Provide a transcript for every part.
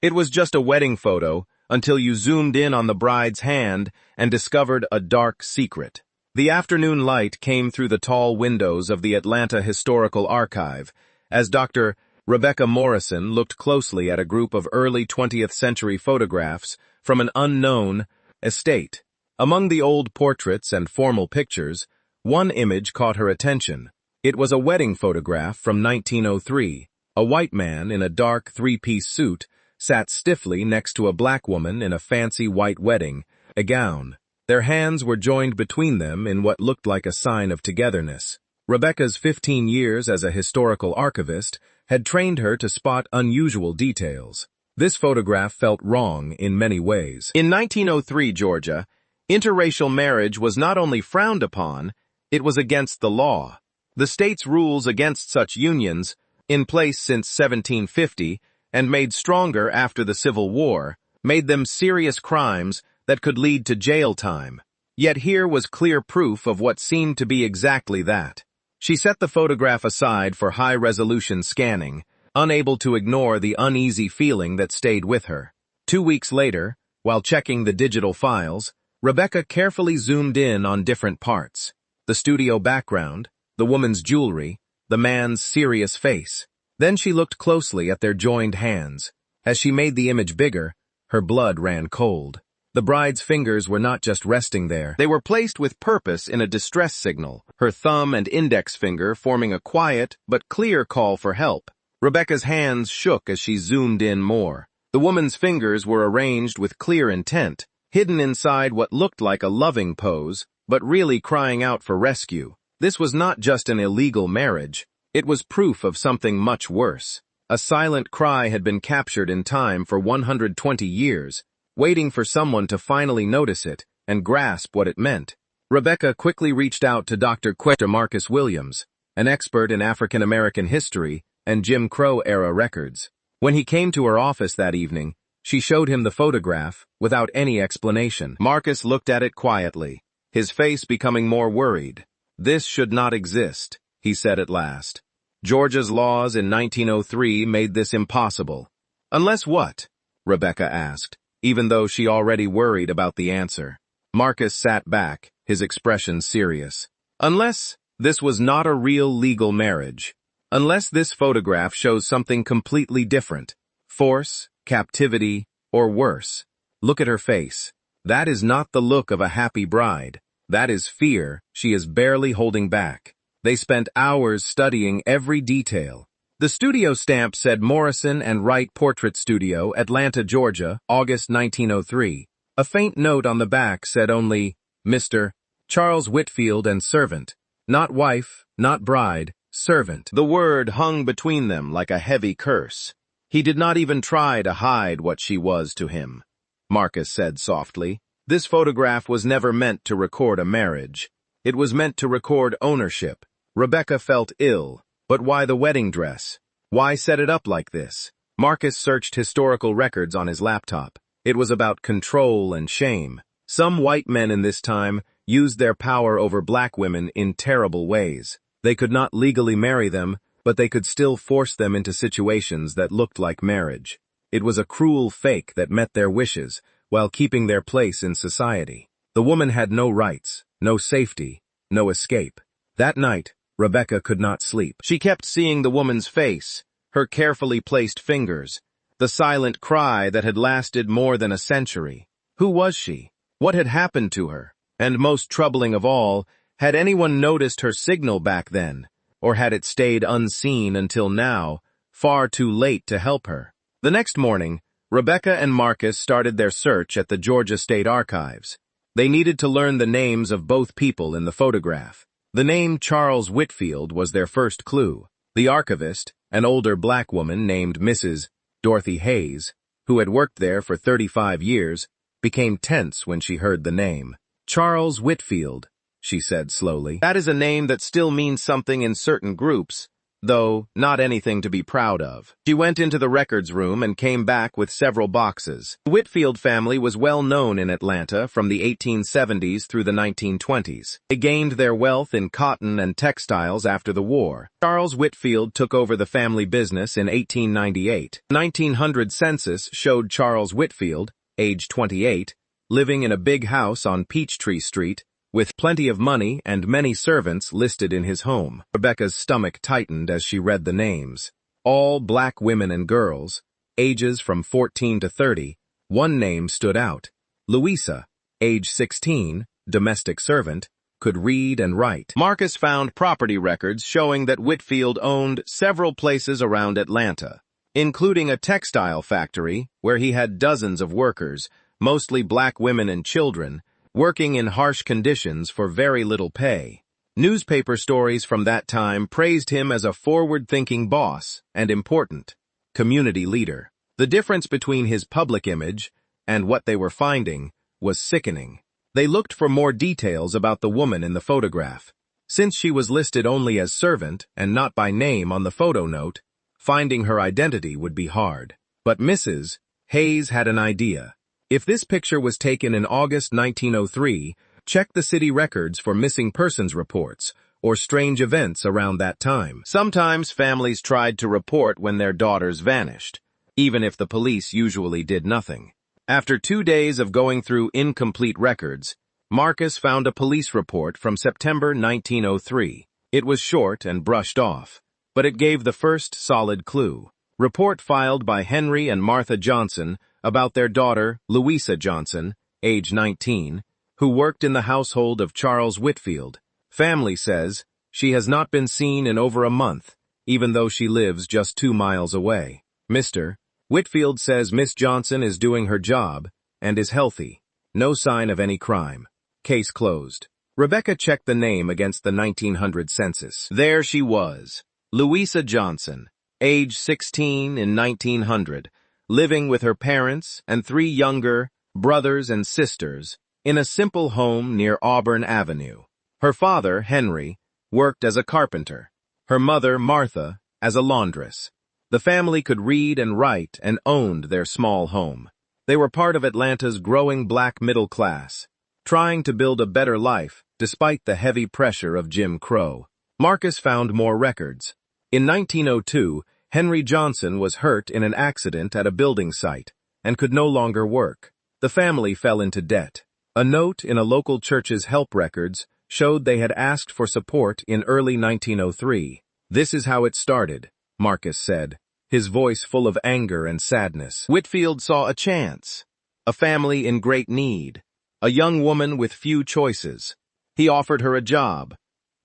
It was just a wedding photo until you zoomed in on the bride's hand and discovered a dark secret. The afternoon light came through the tall windows of the Atlanta Historical Archive as Dr. Rebecca Morrison looked closely at a group of early 20th century photographs from an unknown estate. Among the old portraits and formal pictures, one image caught her attention. It was a wedding photograph from 1903. A white man in a dark three-piece suit sat stiffly next to a black woman in a fancy white wedding gown. Their hands were joined between them in what looked like a sign of togetherness. Rebecca's 15 years as a historical archivist had trained her to spot unusual details. This photograph felt wrong in many ways. In 1903 Georgia, interracial marriage was not only frowned upon, it was against the law. The state's rules against such unions, in place since 1750 and made stronger after the Civil War, made them serious crimes that could lead to jail time. Yet here was clear proof of what seemed to be exactly that. She set the photograph aside for high-resolution scanning, unable to ignore the uneasy feeling that stayed with her. 2 weeks later, while checking the digital files, Rebecca carefully zoomed in on different parts. The studio background, the woman's jewelry, the man's serious face. Then she looked closely at their joined hands. As she made the image bigger, her blood ran cold. The bride's fingers were not just resting there. They were placed with purpose in a distress signal, her thumb and index finger forming a quiet but clear call for help. Rebecca's hands shook as she zoomed in more. The woman's fingers were arranged with clear intent, hidden inside what looked like a loving pose, but really crying out for rescue. This was not just an illegal marriage. It was proof of something much worse. A silent cry had been captured in time for 120 years, waiting for someone to finally notice it and grasp what it meant. Rebecca quickly reached out to Dr. Marcus Williams, an expert in African American history and Jim Crow-era records. When he came to her office that evening, she showed him the photograph without any explanation. Marcus looked at it quietly, his face becoming more worried. "This should not exist," he said at last. "Georgia's laws in 1903 made this impossible." "Unless what?" Rebecca asked, even though she already worried about the answer. Marcus sat back, his expression serious. "Unless this was not a real legal marriage. Unless this photograph shows something completely different. Force, captivity, or worse. Look at her face. That is not the look of a happy bride. That is fear she is barely holding back." They spent hours studying every detail. The studio stamp said Morrison and Wright Portrait Studio, Atlanta, Georgia, August 1903. A faint note on the back said only, Mr. Charles Whitfield and servant. Not wife, not bride, servant. The word hung between them like a heavy curse. He did not even try to hide what she was to him. Marcus said softly, "This photograph was never meant to record a marriage. It was meant to record ownership." Rebecca felt ill, but why the wedding dress? Why set it up like this? Marcus searched historical records on his laptop. It was about control and shame. Some white men in this time used their power over black women in terrible ways. They could not legally marry them, but they could still force them into situations that looked like marriage. It was a cruel fake that met their wishes, while keeping their place in society. The woman had no rights, no safety, no escape. That night, Rebecca could not sleep. She kept seeing the woman's face, her carefully placed fingers, the silent cry that had lasted more than a century. Who was she? What had happened to her? And most troubling of all, had anyone noticed her signal back then? Or had it stayed unseen until now, far too late to help her? The next morning, Rebecca and Marcus started their search at the Georgia State Archives. They needed to learn the names of both people in the photograph. The name Charles Whitfield was their first clue. The archivist, an older black woman named Mrs. Dorothy Hayes, who had worked there for 35 years, became tense when she heard the name. "Charles Whitfield," she said slowly. "That is a name that still means something in certain groups, though not anything to be proud of. She went into the records room and came back with several boxes. The Whitfield family was well known in Atlanta from the 1870s through the 1920s. They gained their wealth in cotton and textiles after the war. Charles Whitfield took over the family business in 1898. The 1900 census showed Charles Whitfield, age 28, living in a big house on Peachtree Street, with plenty of money and many servants listed in his home. Rebecca's stomach tightened as she read the names. All black women and girls, ages from 14 to 30. One name stood out. Louisa, age 16, domestic servant, could read and write. Marcus found property records showing that Whitfield owned several places around Atlanta, including a textile factory where he had dozens of workers, mostly black women and children, working in harsh conditions for very little pay. Newspaper stories from that time praised him as a forward-thinking boss and important community leader. The difference between his public image and what they were finding was sickening. They looked for more details about the woman in the photograph. Since she was listed only as servant and not by name on the photo note, finding her identity would be hard. But Mrs. Hayes had an idea. If this picture was taken in August 1903, check the city records for missing persons reports or strange events around that time. Sometimes families tried to report when their daughters vanished, even if the police usually did nothing. After 2 days of going through incomplete records, Marcus found a police report from September 1903. It was short and brushed off, but it gave the first solid clue. Report filed by Henry and Martha Johnson about their daughter, Louisa Johnson, age 19, who worked in the household of Charles Whitfield. Family says she has not been seen in over a month, even though she lives just 2 miles away. Mr. Whitfield says Miss Johnson is doing her job and is healthy. No sign of any crime. Case closed. Rebecca checked the name against the 1900 census. There she was, Louisa Johnson, age 16 in 1900, living with her parents and 3 younger brothers and sisters in a simple home near Auburn Avenue. Her father, Henry, worked as a carpenter. Her mother, Martha, as a laundress. The family could read and write and owned their small home. They were part of Atlanta's growing black middle class, trying to build a better life despite the heavy pressure of Jim Crow. Marcus found more records. In 1902, Henry Johnson was hurt in an accident at a building site and could no longer work. The family fell into debt. A note in a local church's help records showed they had asked for support in early 1903. This is how it started, Marcus said, his voice full of anger and sadness. Whitfield saw a chance, a family in great need, a young woman with few choices. He offered her a job,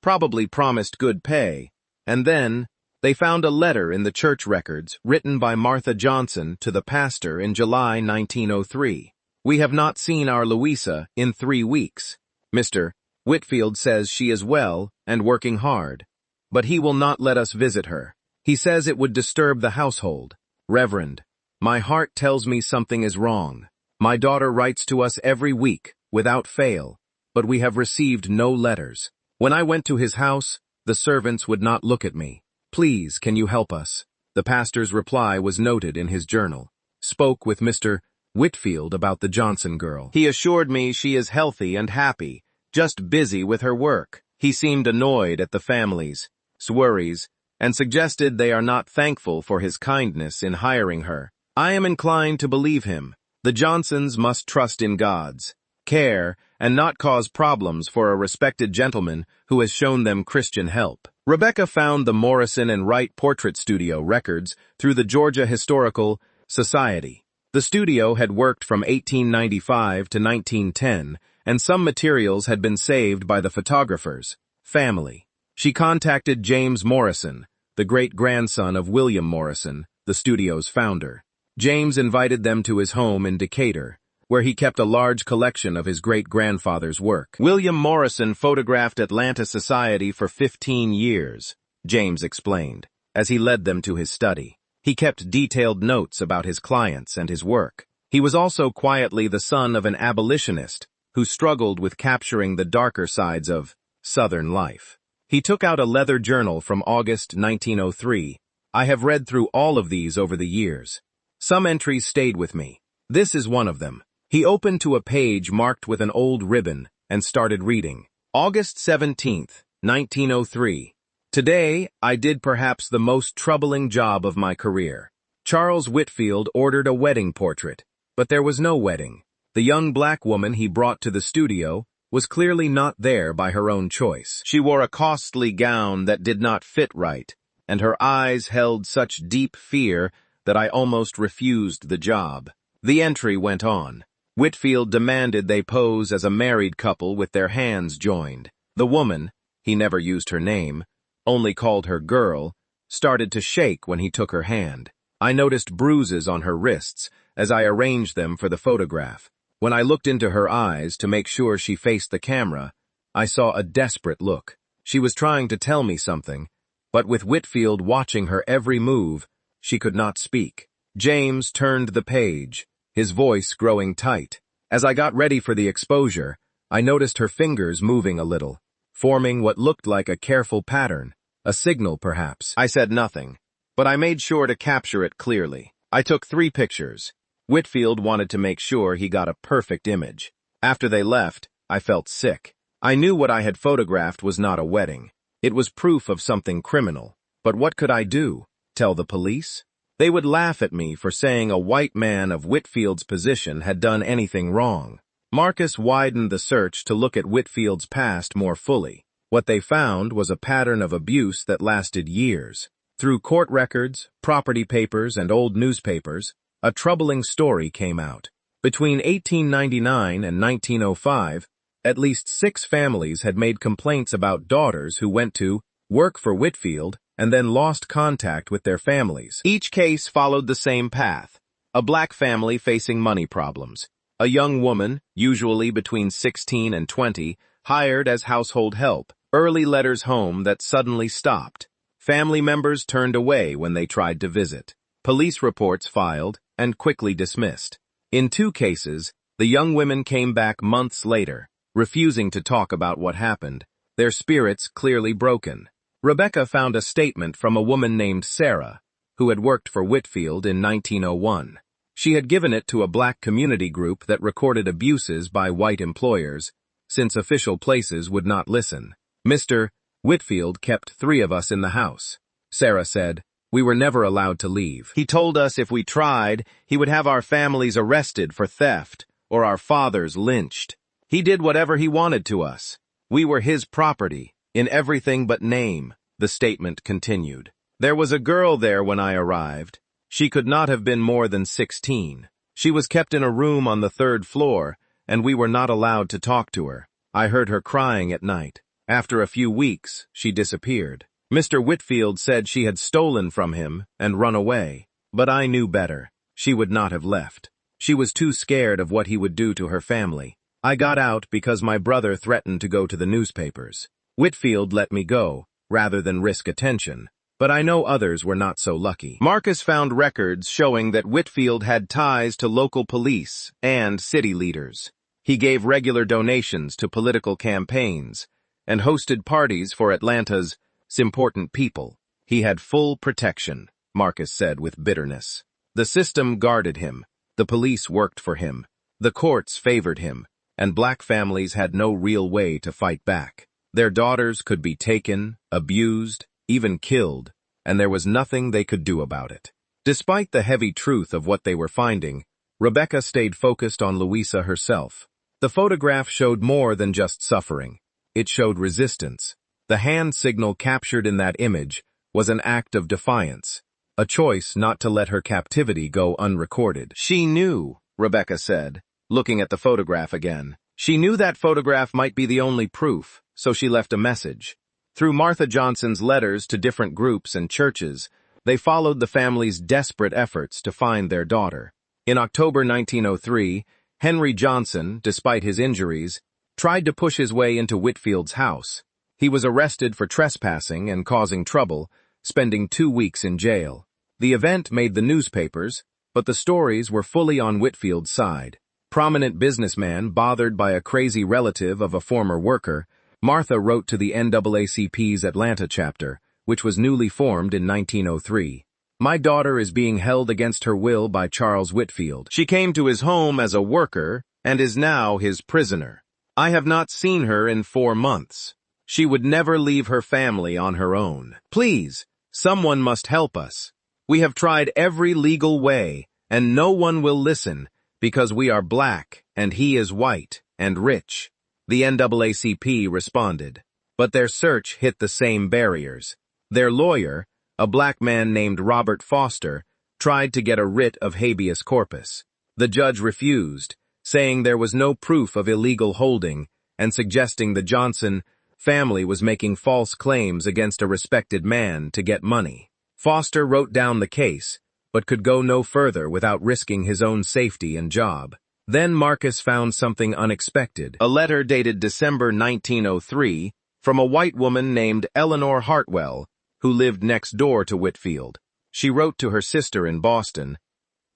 probably promised good pay, and then they found a letter in the church records written by Martha Johnson to the pastor in July 1903. We have not seen our Louisa in 3 weeks. Mr. Whitfield says she is well and working hard, but he will not let us visit her. He says it would disturb the household. Reverend, my heart tells me something is wrong. My daughter writes to us every week, without fail, but we have received no letters. When I went to his house, the servants would not look at me. Please, can you help us? The pastor's reply was noted in his journal. Spoke with Mr. Whitfield about the Johnson girl. He assured me she is healthy and happy, just busy with her work. He seemed annoyed at the family's worries and suggested they are not thankful for his kindness in hiring her. I am inclined to believe him. The Johnsons must trust in God's care and not cause problems for a respected gentleman who has shown them Christian help. Rebecca found the Morrison and Wright Portrait Studio records through the Georgia Historical Society. The studio had worked from 1895 to 1910, and some materials had been saved by the photographer's family. She contacted James Morrison, the great-grandson of William Morrison, the studio's founder. James invited them to his home in Decatur, where he kept a large collection of his great-grandfather's work. William Morrison photographed Atlanta society for 15 years, James explained, as he led them to his study. He kept detailed notes about his clients and his work. He was also quietly the son of an abolitionist who struggled with capturing the darker sides of Southern life. He took out a leather journal from August 1903. I have read through all of these over the years. Some entries stayed with me. This is one of them. He opened to a page marked with an old ribbon and started reading. August 17th, 1903. Today, I did perhaps the most troubling job of my career. Charles Whitfield ordered a wedding portrait, but there was no wedding. The young black woman he brought to the studio was clearly not there by her own choice. She wore a costly gown that did not fit right, and her eyes held such deep fear that I almost refused the job. The entry went on. Whitfield demanded they pose as a married couple with their hands joined. The woman, he never used her name, only called her girl, started to shake when he took her hand. I noticed bruises on her wrists as I arranged them for the photograph. When I looked into her eyes to make sure she faced the camera, I saw a desperate look. She was trying to tell me something, but with Whitfield watching her every move, she could not speak. James turned the page, his voice growing tight. As I got ready for the exposure, I noticed her fingers moving a little, forming what looked like a careful pattern, a signal perhaps. I said nothing, but I made sure to capture it clearly. I took 3 pictures. Whitfield wanted to make sure he got a perfect image. After they left, I felt sick. I knew what I had photographed was not a wedding. It was proof of something criminal. But what could I do? Tell the police? They would laugh at me for saying a white man of Whitfield's position had done anything wrong. Marcus widened the search to look at Whitfield's past more fully. What they found was a pattern of abuse that lasted years. Through court records, property papers, and old newspapers, a troubling story came out. Between 1899 and 1905, at least 6 families had made complaints about daughters who went to work for Whitfield and then lost contact with their families. Each case followed the same path. A black family facing money problems. A young woman, usually between 16 and 20, hired as household help. Early letters home that suddenly stopped. Family members turned away when they tried to visit. Police reports filed and quickly dismissed. In 2 cases, the young women came back months later, refusing to talk about what happened, their spirits clearly broken. Rebecca found a statement from a woman named Sarah, who had worked for Whitfield in 1901. She had given it to a black community group that recorded abuses by white employers, since official places would not listen. Mr. Whitfield kept 3 of us in the house. Sarah said, "We were never allowed to leave. He told us if we tried, he would have our families arrested for theft or our fathers lynched. He did whatever he wanted to us. We were his property, in everything but name," the statement continued. "There was a girl there when I arrived. She could not have been more than 16. She was kept in a room on the 3rd floor, and we were not allowed to talk to her. I heard her crying at night. After a few weeks, she disappeared. Mr. Whitfield said she had stolen from him and run away, but I knew better. She would not have left. She was too scared of what he would do to her family. I got out because my brother threatened to go to the newspapers. Whitfield let me go, rather than risk attention, but I know others were not so lucky." Marcus found records showing that Whitfield had ties to local police and city leaders. He gave regular donations to political campaigns and hosted parties for Atlanta's important people. He had full protection, Marcus said with bitterness. The system guarded him, the police worked for him, the courts favored him, and black families had no real way to fight back. Their daughters could be taken, abused, even killed, and there was nothing they could do about it. Despite the heavy truth of what they were finding, Rebecca stayed focused on Louisa herself. The photograph showed more than just suffering. It showed resistance. The hand signal captured in that image was an act of defiance, a choice not to let her captivity go unrecorded. She knew, Rebecca said, looking at the photograph again. She knew that photograph might be the only proof, so she left a message. Through Martha Johnson's letters to different groups and churches, they followed the family's desperate efforts to find their daughter. In October 1903, Henry Johnson, despite his injuries, tried to push his way into Whitfield's house. He was arrested for trespassing and causing trouble, spending 2 weeks in jail. The event made the newspapers, but the stories were fully on Whitfield's side. Prominent businessman bothered by a crazy relative of a former worker, Martha wrote to the NAACP's Atlanta chapter, which was newly formed in 1903. My daughter is being held against her will by Charles Whitfield. She came to his home as a worker and is now his prisoner. I have not seen her in 4 months. She would never leave her family on her own. Please, someone must help us. We have tried every legal way, and no one will listen because we are black and he is white and rich. The NAACP responded, but their search hit the same barriers. Their lawyer, a black man named Robert Foster, tried to get a writ of habeas corpus. The judge refused, saying there was no proof of illegal holding and suggesting the Johnson family was making false claims against a respected man to get money. Foster wrote down the case, but could go no further without risking his own safety and job. Then Marcus found something unexpected. A letter dated December 1903 from a white woman named Eleanor Hartwell, who lived next door to Whitfield. She wrote to her sister in Boston,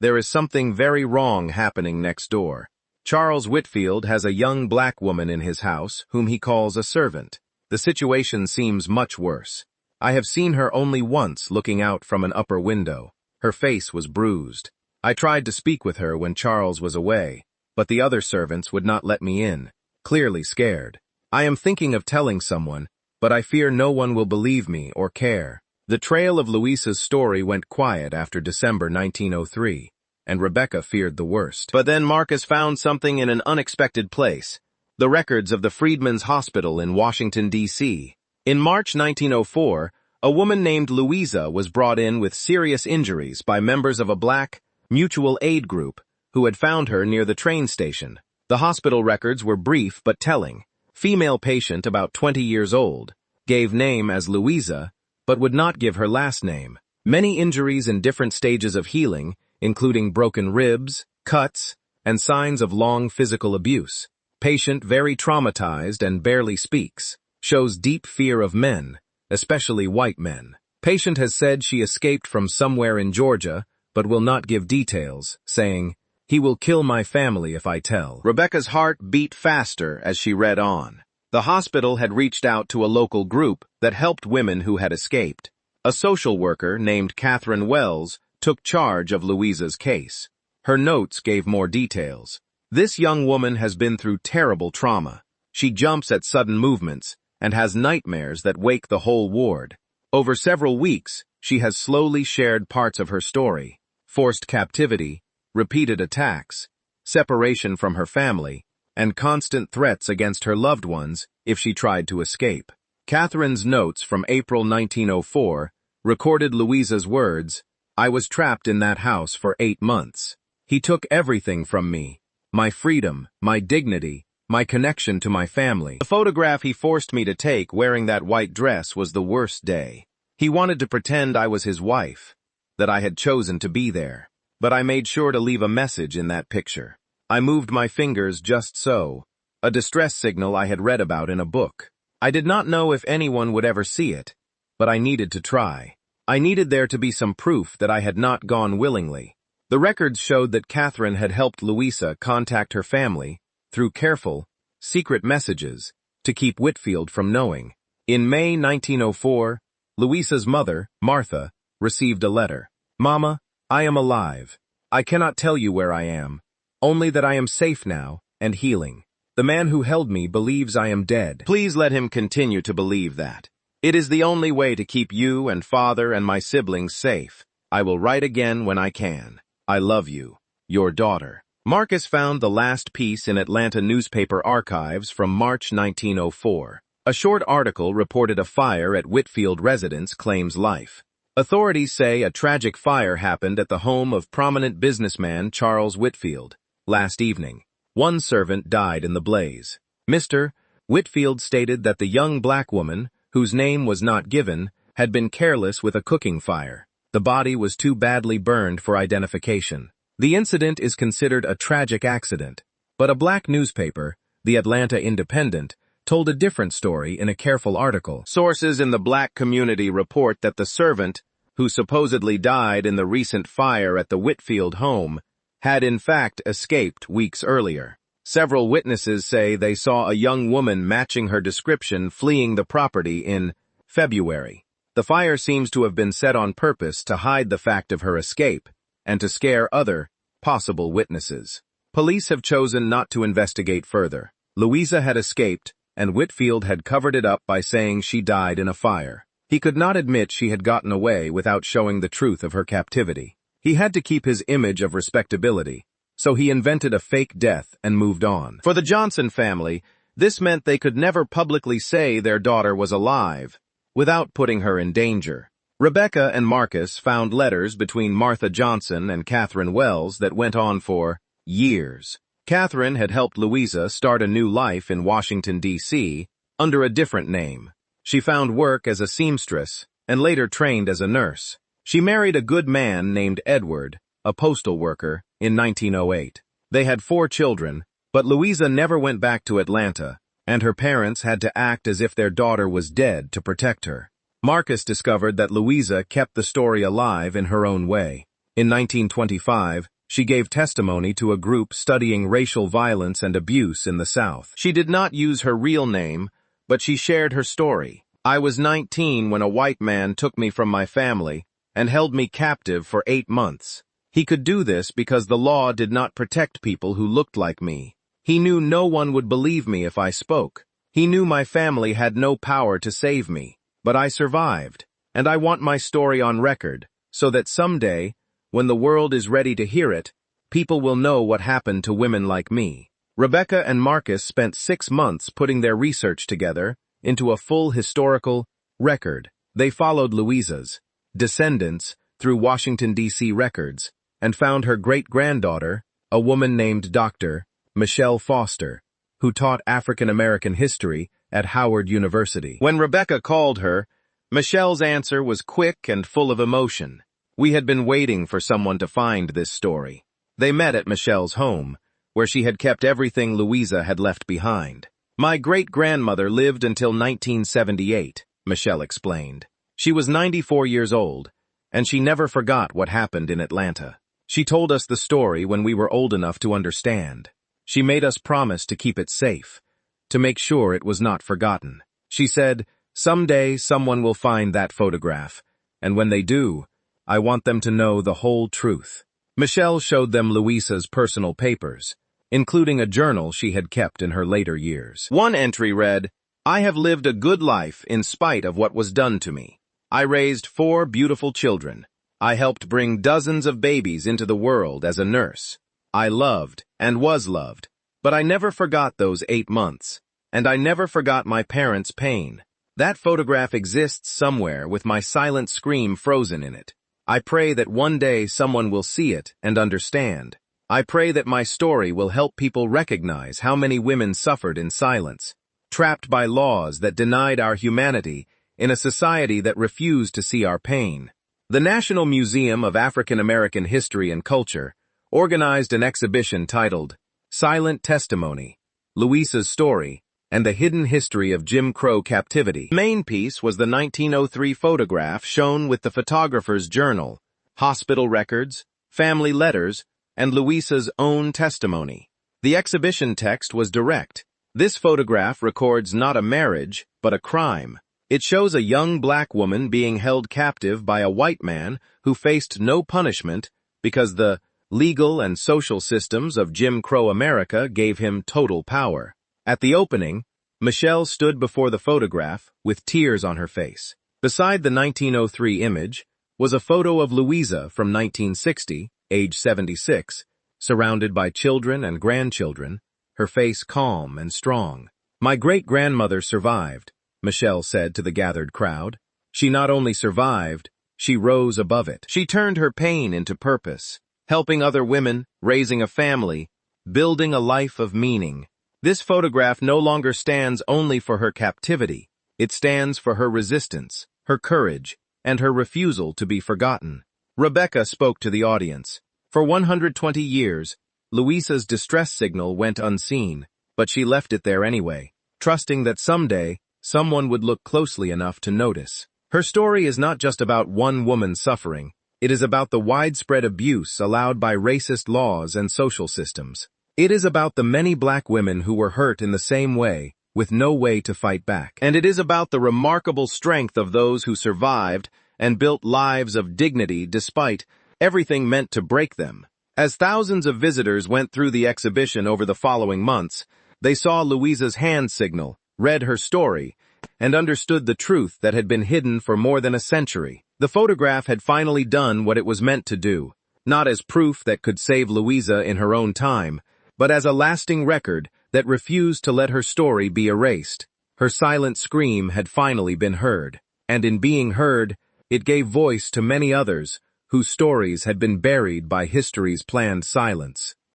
"There is something very wrong happening next door. Charles Whitfield has a young black woman in his house whom he calls a servant. The situation seems much worse. I have seen her only once looking out from an upper window. Her face was bruised. I tried to speak with her when Charles was away, but the other servants would not let me in, clearly scared. I am thinking of telling someone, but I fear no one will believe me or care." The trail of Louisa's story went quiet after December 1903, and Rebecca feared the worst. But then Marcus found something in an unexpected place: the records of the Freedmen's Hospital in Washington, D.C. In March 1904, a woman named Louisa was brought in with serious injuries by members of a black mutual aid group who had found her near the train station. The hospital records were brief but telling. Female patient, about 20 years old, gave name as Louisa, but would not give her last name. Many injuries in different stages of healing, including broken ribs, cuts, and signs of long physical abuse. Patient very traumatized and barely speaks. Shows deep fear of men, especially white men. Patient has said she escaped from somewhere in Georgia, but will not give details, saying, "He will kill my family if I tell." Rebecca's heart beat faster as she read on. The hospital had reached out to a local group that helped women who had escaped. A social worker named Catherine Wells took charge of Louisa's case. Her notes gave more details. This young woman has been through terrible trauma. She jumps at sudden movements and has nightmares that wake the whole ward. Over several weeks, she has slowly shared parts of her story: forced captivity, repeated attacks, separation from her family, and constant threats against her loved ones if she tried to escape. Catherine's notes from April 1904 recorded Louisa's words, "I was trapped in that house for 8 months. He took everything from me, my freedom, my dignity, my connection to my family. The photograph he forced me to take wearing that white dress was the worst day. He wanted to pretend I was his wife, that I had chosen to be there. But I made sure to leave a message in that picture. I moved my fingers just so, a distress signal I had read about in a book. I did not know if anyone would ever see it, but I needed to try. I needed there to be some proof that I had not gone willingly." The records showed that Catherine had helped Louisa contact her family through careful, secret messages to keep Whitfield from knowing. In May 1904, Louisa's mother, Martha, received a letter. "Mama, I am alive. I cannot tell you where I am, only that I am safe now and healing. The man who held me believes I am dead. Please let him continue to believe that. It is the only way to keep you and father and my siblings safe. I will write again when I can. I love you. Your daughter." Marcus found the last piece in Atlanta newspaper archives from March 1904. A short article reported a fire at Whitfield residence claims life. Authorities say a tragic fire happened at the home of prominent businessman Charles Whitfield last evening. One servant died in the blaze. Mr. Whitfield stated that the young black woman, whose name was not given, had been careless with a cooking fire. The body was too badly burned for identification. The incident is considered a tragic accident, but a black newspaper, the Atlanta Independent, told a different story in a careful article. Sources in the black community report that the servant, who supposedly died in the recent fire at the Whitfield home, had in fact escaped weeks earlier. Several witnesses say they saw a young woman matching her description fleeing the property in February. The fire seems to have been set on purpose to hide the fact of her escape and to scare other possible witnesses. Police have chosen not to investigate further. Louisa had escaped, and Whitfield had covered it up by saying she died in a fire. He could not admit she had gotten away without showing the truth of her captivity. He had to keep his image of respectability, so he invented a fake death and moved on. For the Johnson family, this meant they could never publicly say their daughter was alive without putting her in danger. Rebecca and Marcus found letters between Martha Johnson and Catherine Wells that went on for years. Catherine had helped Louisa start a new life in Washington, D.C., under a different name. She found work as a seamstress and later trained as a nurse. She married a good man named Edward, a postal worker, in 1908. They had 4 children, but Louisa never went back to Atlanta, and her parents had to act as if their daughter was dead to protect her. Marcus discovered that Louisa kept the story alive in her own way. In 1925, she gave testimony to a group studying racial violence and abuse in the South. She did not use her real name, but she shared her story. "I was 19 when a white man took me from my family and held me captive for 8 months. He could do this because the law did not protect people who looked like me. He knew no one would believe me if I spoke. He knew my family had no power to save me, but I survived, and I want my story on record, so that someday, when the world is ready to hear it, people will know what happened to women like me." Rebecca and Marcus spent 6 months putting their research together into a full historical record. They followed Louisa's descendants through Washington, D.C. records and found her great-granddaughter, a woman named Dr. Michelle Foster, who taught African American history at Howard University. When Rebecca called her, Michelle's answer was quick and full of emotion. We had been waiting for someone to find this story. They met at Michelle's home, where she had kept everything Louisa had left behind. "My great-grandmother lived until 1978, Michelle explained. She was 94 years old, and she never forgot what happened in Atlanta. She told us the story when we were old enough to understand. She made us promise to keep it safe, to make sure it was not forgotten. She said, 'Someday someone will find that photograph, and when they do, I want them to know the whole truth.'" Michelle showed them Louisa's personal papers, including a journal she had kept in her later years. One entry read, "I have lived a good life in spite of what was done to me. I raised 4 beautiful children. I helped bring dozens of babies into the world as a nurse. I loved and was loved, but I never forgot those 8 months, and I never forgot my parents' pain. That photograph exists somewhere with my silent scream frozen in it. I pray that one day someone will see it and understand. I pray that my story will help people recognize how many women suffered in silence, trapped by laws that denied our humanity in a society that refused to see our pain." The National Museum of African American History and Culture organized an exhibition titled "Silent Testimony, Louisa's Story, and the Hidden History of Jim Crow Captivity." The main piece was the 1903 photograph shown with the photographer's journal, hospital records, family letters, and Louisa's own testimony. The exhibition text was direct. This photograph records not a marriage, but a crime. It shows a young black woman being held captive by a white man who faced no punishment because the legal and social systems of Jim Crow America gave him total power. At the opening, Michelle stood before the photograph with tears on her face. Beside the 1903 image was a photo of Louisa from 1960, age 76, surrounded by children and grandchildren, her face calm and strong. "My great-grandmother survived," Michelle said to the gathered crowd. "She not only survived, she rose above it. She turned her pain into purpose, helping other women, raising a family, building a life of meaning." This photograph no longer stands only for her captivity. It stands for her resistance, her courage, and her refusal to be forgotten. Rebecca spoke to the audience. For 120 years, Louisa's distress signal went unseen, but she left it there anyway, trusting that someday someone would look closely enough to notice. Her story is not just about one woman's suffering. It is about the widespread abuse allowed by racist laws and social systems. It is about the many black women who were hurt in the same way, with no way to fight back. And it is about the remarkable strength of those who survived and built lives of dignity despite everything meant to break them. As thousands of visitors went through the exhibition over the following months, they saw Louisa's hand signal, read her story, and understood the truth that had been hidden for more than a century. The photograph had finally done what it was meant to do, not as proof that could save Louisa in her own time, but as a lasting record that refused to let her story be erased. Her silent scream had finally been heard, and in being heard, it gave voice to many others whose stories had been buried by history's planned silence.